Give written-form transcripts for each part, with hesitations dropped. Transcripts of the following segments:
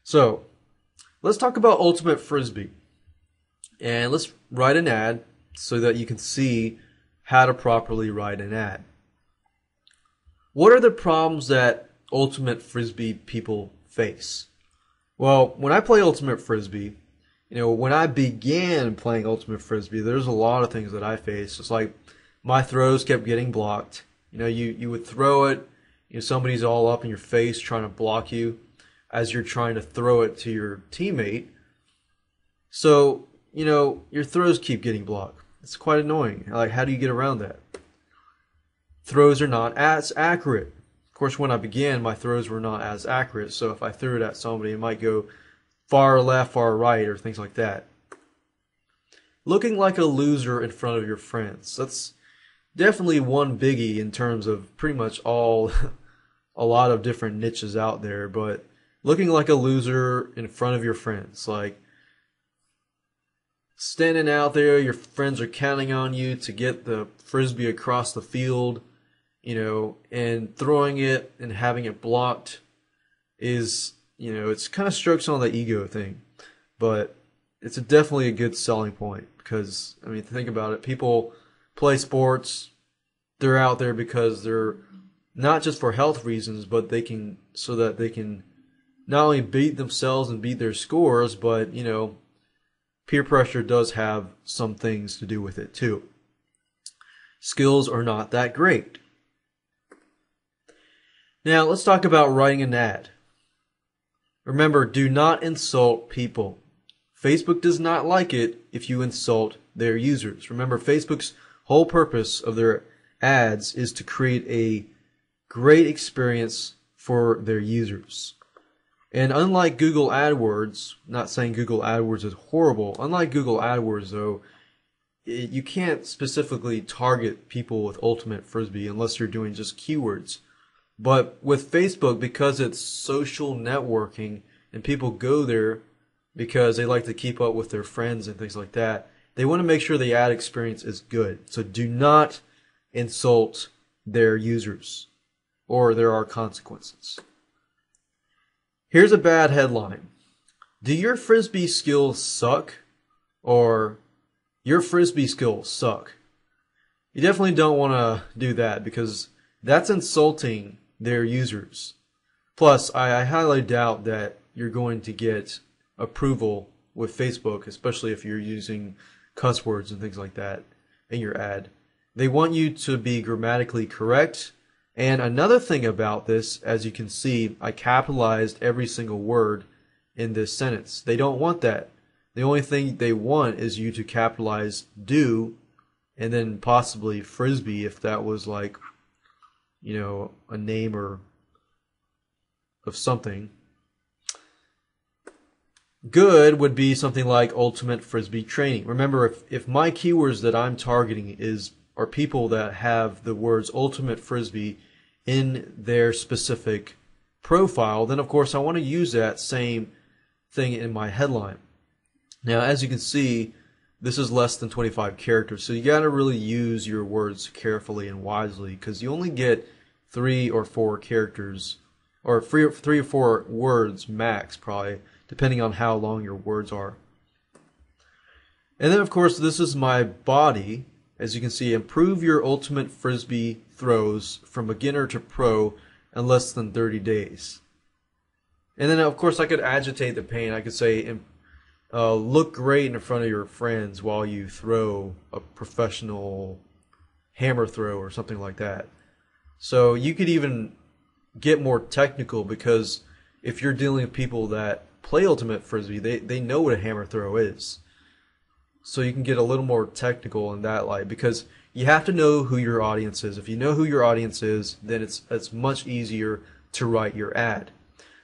So let's talk about Ultimate Frisbee. And let's write an ad so that you can see how to properly write an ad. What are the problems that Ultimate Frisbee people face? Well, when I play Ultimate Frisbee, when I began playing Ultimate Frisbee, there's a lot of things that I faced. It's like my throws kept getting blocked. You would throw it, somebody's all up in your face trying to block you as you're trying to throw it to your teammate. So, your throws keep getting blocked. It's quite annoying. Like, how do you get around that? Throws are not as accurate. Of course, when I began, my throws were not as accurate. So if I threw it at somebody, it might go far left, far right, or things like that. Looking like a loser in front of your friends. That's definitely one biggie in terms of pretty much a lot of different niches out there. But looking like a loser in front of your friends. Like, standing out there, your friends are counting on you to get the frisbee across the field, and throwing it and having it blocked is, it's kind of strokes on the ego thing. But it's definitely a good selling point because, think about it. People play sports. They're out there because they're not just for health reasons, but so that they can not only beat themselves and beat their scores, but, peer pressure does have some things to do with it too. Skills are not that great. Now let's talk about writing an ad. Remember, do not insult people. Facebook does not like it if you insult their users. Remember, Facebook's whole purpose of their ads is to create a great experience for their users. And unlike Google AdWords, not saying Google AdWords is horrible, unlike Google AdWords though, you can't specifically target people with Ultimate Frisbee unless you're doing just keywords. But with Facebook, because it's social networking and people go there because they like to keep up with their friends and things like that, they want to make sure the ad experience is good. So do not insult their users, or there are consequences. Here's a bad headline. Do your Frisbee skills suck? Or your Frisbee skills suck? You definitely don't want to do that because that's insulting their users. Plus, I highly doubt that you're going to get approval with Facebook, especially if you're using cuss words and things like that in your ad. They want you to be grammatically correct. And another thing about this, as you can see, I capitalized every single word in this sentence. They don't want that. The only thing they want is you to capitalize do and then possibly Frisbee if that was like, a name or of something. Good would be something like Ultimate Frisbee Training. Remember, if my keywords that I'm targeting are people that have the words Ultimate Frisbee in their specific profile, then of course I want to use that same thing in my headline. Now, as you can see, this is less than 25 characters, so you got to really use your words carefully and wisely because you only get 3 or 4 characters, or 3 or 4 words max, probably, depending on how long your words are. And then, of course, this is my body. As you can see, improve your Ultimate Frisbee throws from beginner to pro in less than 30 days. And then, of course, I could agitate the paint. I could say, look great in front of your friends while you throw a professional hammer throw or something like that. So you could even get more technical because if you're dealing with people that play Ultimate Frisbee, they know what a hammer throw is. So you can get a little more technical in that light because you have to know who your audience is. If you know who your audience is, then it's much easier to write your ad.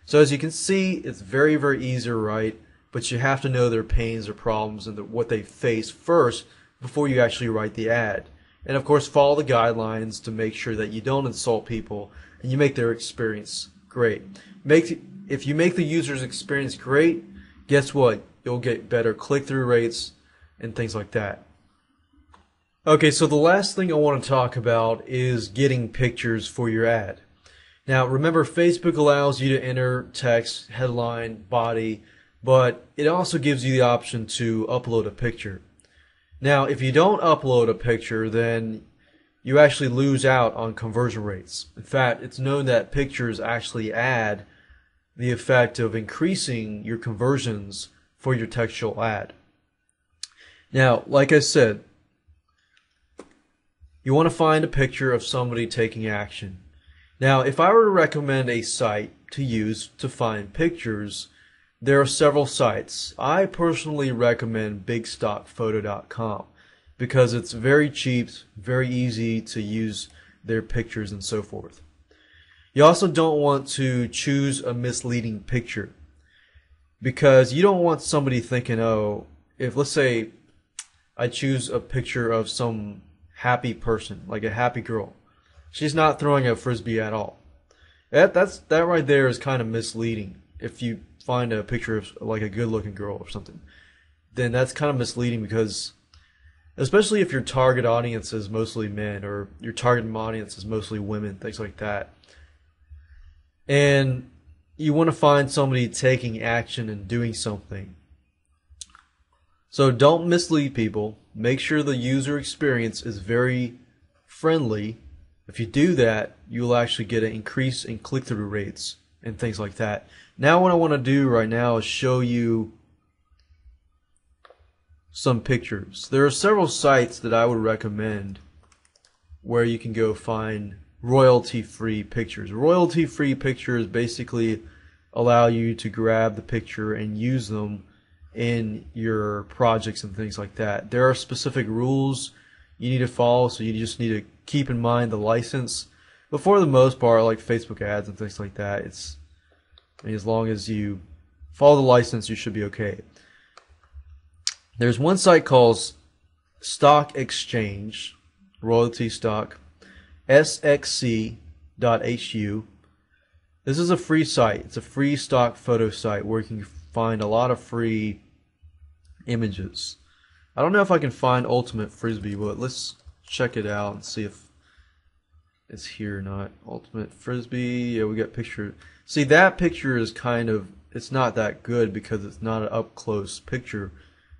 So as you can see, it's very, very easy to write, but you have to know their pains, their problems, and what they face first before you actually write the ad. And of course, follow the guidelines to make sure that you don't insult people and you make their experience great. If you make the user's experience great, guess what? You'll get better click-through rates and things like that. Okay, so the last thing I want to talk about is getting pictures for your ad. Now, remember, Facebook allows you to enter text, headline, body, but it also gives you the option to upload a picture. Now, if you don't upload a picture, then you actually lose out on conversion rates. In fact, it's known that pictures actually add the effect of increasing your conversions for your textual ad. Now, like I said, you want to find a picture of somebody taking action. Now, if I were to recommend a site to use to find pictures, there are several sites. I personally recommend bigstockphoto.com because it's very cheap, very easy to use their pictures and so forth. You also don't want to choose a misleading picture because you don't want somebody thinking, oh, if let's say I choose a picture of some happy person, like a happy girl. She's not throwing a frisbee at all. That right there is kind of misleading. If you find a picture of like a good-looking girl or something, then that's kind of misleading because, especially if your target audience is mostly men or your target audience is mostly women, things like that, and you want to find somebody taking action and doing something. So don't mislead people. Make sure the user experience is very friendly. If you do that, you'll actually get an increase in click-through rates and things like that. Now what I want to do right now is show you some pictures. There are several sites that I would recommend where you can go find royalty-free pictures. Royalty-free pictures basically allow you to grab the picture and use them in your projects and things like that. There are specific rules you need to follow, so you just need to keep in mind the license. But for the most part, like Facebook ads and things like that, as long as you follow the license, you should be okay. There's one site called Stock Exchange, Royalty Stock, SXC.HU. This is a free site. It's a free stock photo site where you can find a lot of free images. I don't know if I can find Ultimate Frisbee, but let's check it out and see if it's here or not. Ultimate Frisbee, yeah, we got picture. See, that picture is it's not that good because it's not an up-close picture.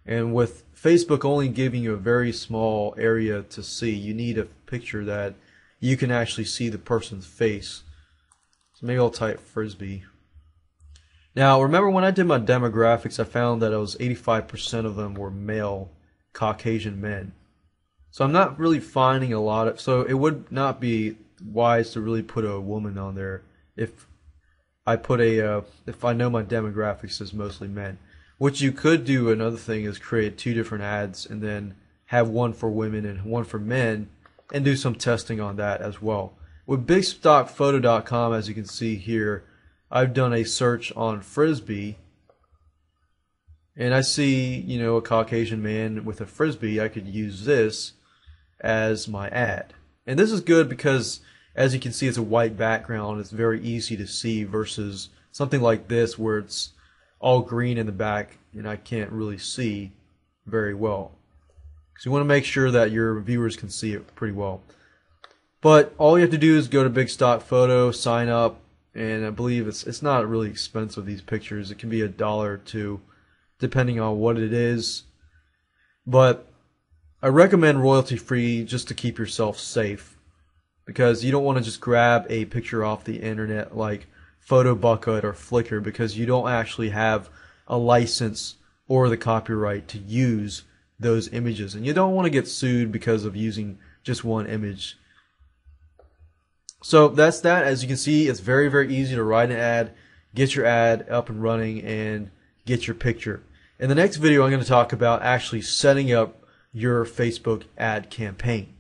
And with Facebook only giving you a very small area to see, you need a picture that you can actually see the person's face. So maybe I'll type Frisbee. Now, remember when I did my demographics, I found that it was 85% of them were male Caucasian men. So I'm not really finding a lot of, so it would not be wise to really put a woman on there if I know my demographics is mostly men. What you could do, another thing, is create two different ads and then have one for women and one for men and do some testing on that as well. With bigstockphoto.com, as you can see here, I've done a search on Frisbee and I see, a Caucasian man with a Frisbee. I could use this as my ad. And this is good because, as you can see, it's a white background. It's very easy to see versus something like this where it's all green in the back and I can't really see very well. So you want to make sure that your viewers can see it pretty well. But all you have to do is go to Big Stock Photo, sign up, and I believe it's not really expensive, these pictures. It can be $1 or $2 depending on what it is. But I recommend royalty free just to keep yourself safe, because you don't want to just grab a picture off the internet like Photobucket or Flickr, because you don't actually have a license or the copyright to use those images, and you don't want to get sued because of using just one image. So that's that. As you can see, it's very, very easy to write an ad, get your ad up and running, and get your picture. In the next video, I'm going to talk about actually setting up your Facebook ad campaign.